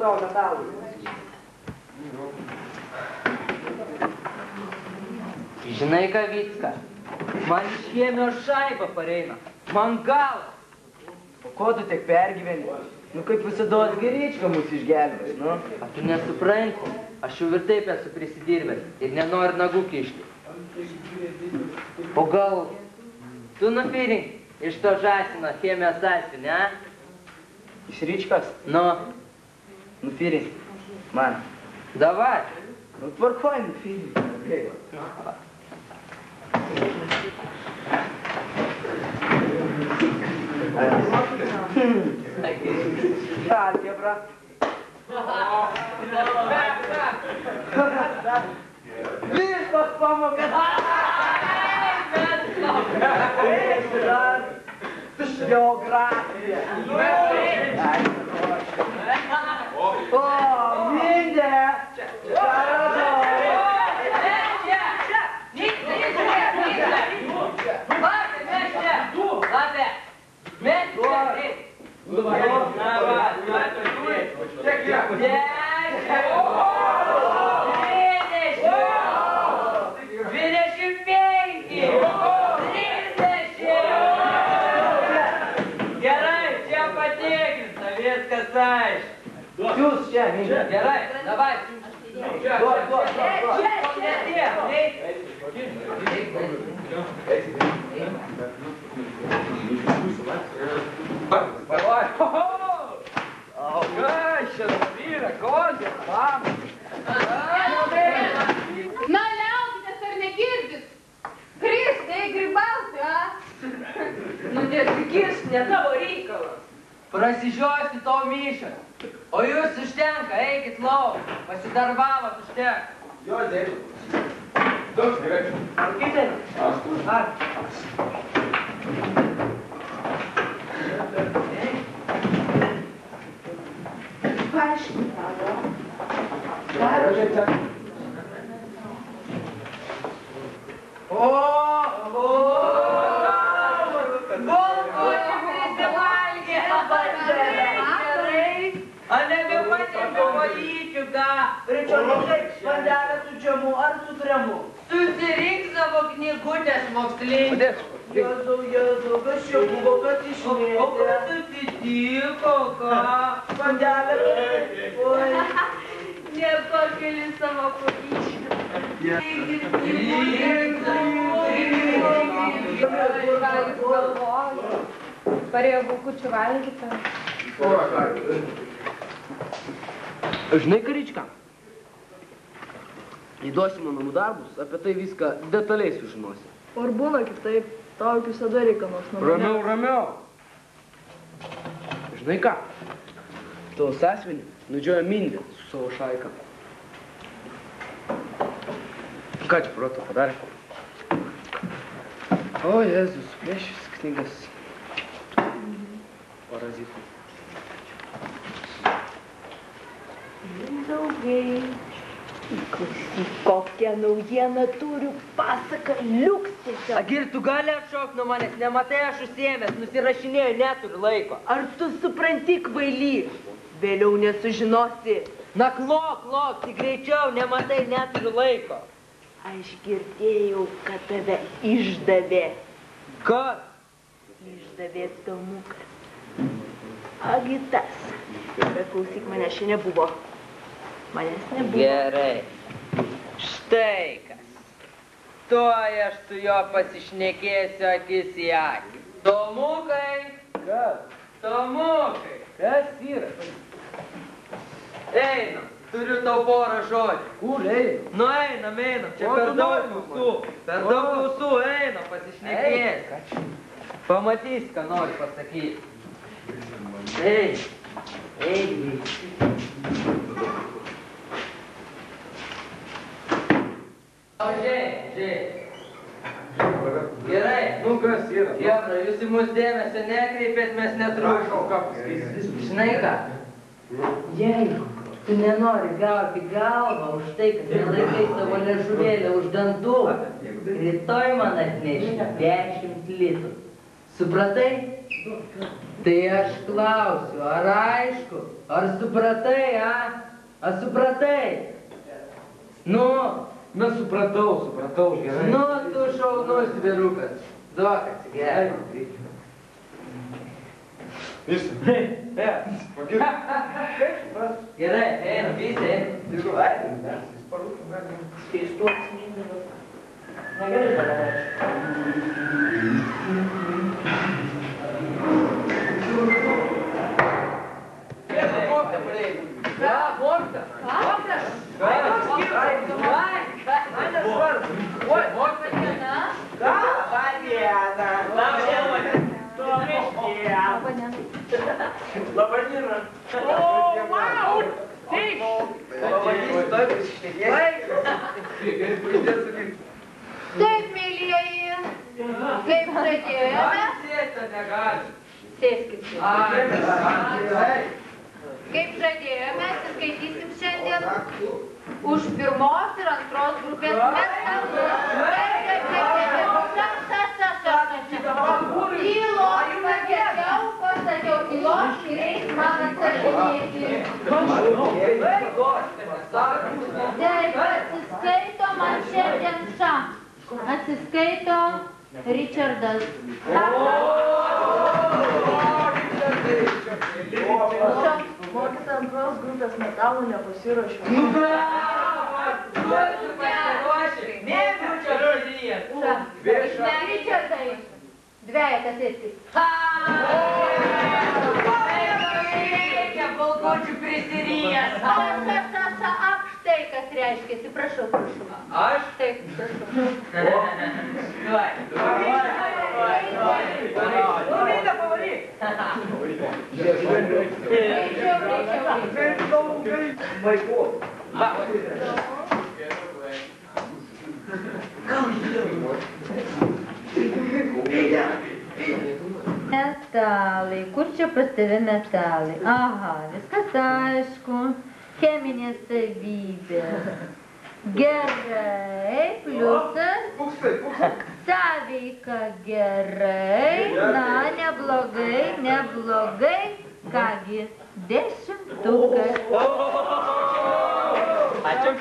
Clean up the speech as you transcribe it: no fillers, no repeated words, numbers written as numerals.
tavo metalų. Žinai ką, Vycka, man iš chemijos šaiba pareina. Man galas. O ko tu tiek pergyveni? Nu kaip visados Gerička mūsų išgelbės, nu? A tu nesupranti, aš jau ir taip esu prisidirbęs ir nenoriu nagų kišti. O gal tu nupirink iš to žąsino chemijos sąsiuvinį, a? Iš Ryčkos? Nu, Nupirink. Man. davai. Nu tvarkoj, nupirink. Algebra. Visos pamokas. Geografija. O, Mindė. Jūs čia, Mindė. Gerai, davai. Duok. Na, liaukitės ar negirdit? Kristai, grybauti, a? Nu, nesikirš, ne tavo reikalas. Prasižiosi to Myšas. O jūs užtenka, eikit lauk. Pasidarbavot užtenka. Jo, dėdžiu. Daug gerai. Ar kitą? Ar? Paaiškink, tavo. A nebepatėmė kojyčių, ką? Ričioliukai, vandelė su džemu ar su kremu? Susirink savo knygutės mokslinės. Jėzau, kas čia buvo, kas O išmėtė? kas atsitiko, ką? Vandelė, oi. Nepakeli savo kojyčių. Parėjo bukučių valgyti. Žinai, Karička, įduosi mano namų darbus, apie tai viską detaliai sužinosi. Ar būna kitaip, tau juk visada reikia nors nuo manęs. Ramiau. Žinai ką, tavo sąsiuvinį nudžiojo Mindė su savo šaika. Ką čia proto padarė? O, Jėzus, plėšis knygas. Parazitų. Draugai, klausyk, kokią naujieną turiu, pasaka liuks tiesiog. Agir, tu gali atšokt nuo manęs, nematai aš užsiėmęs, nusirašinėjau, neturiu laiko. Ar tu supranti, kvaily? Vėliau nesužinosi. Na, klok, tik greičiau, nematai, neturiu laiko. Aš girdėjau, kad tave išdavė. Kas? Išdavė Tomukas. Agi tas. Bet klausyk, manęs čia nebuvo. Manęs nebuvo. Gerai. Štai kas. Tuoj aš su juo pasišnekėsiu akis į akį. Tomukai! Kas? Tomukai! Kas yra? Einam, turiu tau porą žodžių. Kur eina? Nu einam, čia Ko per tu daug nori, klausų. Per daug klausų, einam, pasišnekėsiu. Pamatys, ką nori pasakyti. Ei. Žiūrėk. Gerai. Nu kas yra? Jebra, jūs į mus dėmesio nekreipėt, mes netrukom. Žinai ką? Jeigu tu nenori gauti galvą už tai, kad nelaikai savo liežuvėlę už dantų, rytoj man atneši 10 litrų. Supratai? Tai aš klausiu, ar aišku, ar supratai, Ar supratai? Nu, Na, supratau, gerai. nu, tu šaunus vyrukas. Duok atsigerti. Visi. Pagirk. Gerai, einam, visi. Keistuolis mindėlis. Negerai dabar. Taip, mėlyjeji, kaip žadėjome. Sėskit. Kaip žadėjome, atsiskaitysim šiandien už pirmos ir antros grupės metalus. Tylos, pasakiau, tylos ir eis man atsakinėti. Taip, atsiskaito man šiandien Atsiskaito Richardas. Mokyta antros grupės metalų nepasiruošiu. Richardai, dvejetas esi. Balkočių prisirijęs. Štai kas reiškiasi, prašau. Aš? Taip, prašau. Metalai, kur čia pas tave metalai? Aha, viskas aišku, cheminės savybės. Gerai, pliusas, sąveika gerai, na, neblogai, kągi, 10. Ačiū.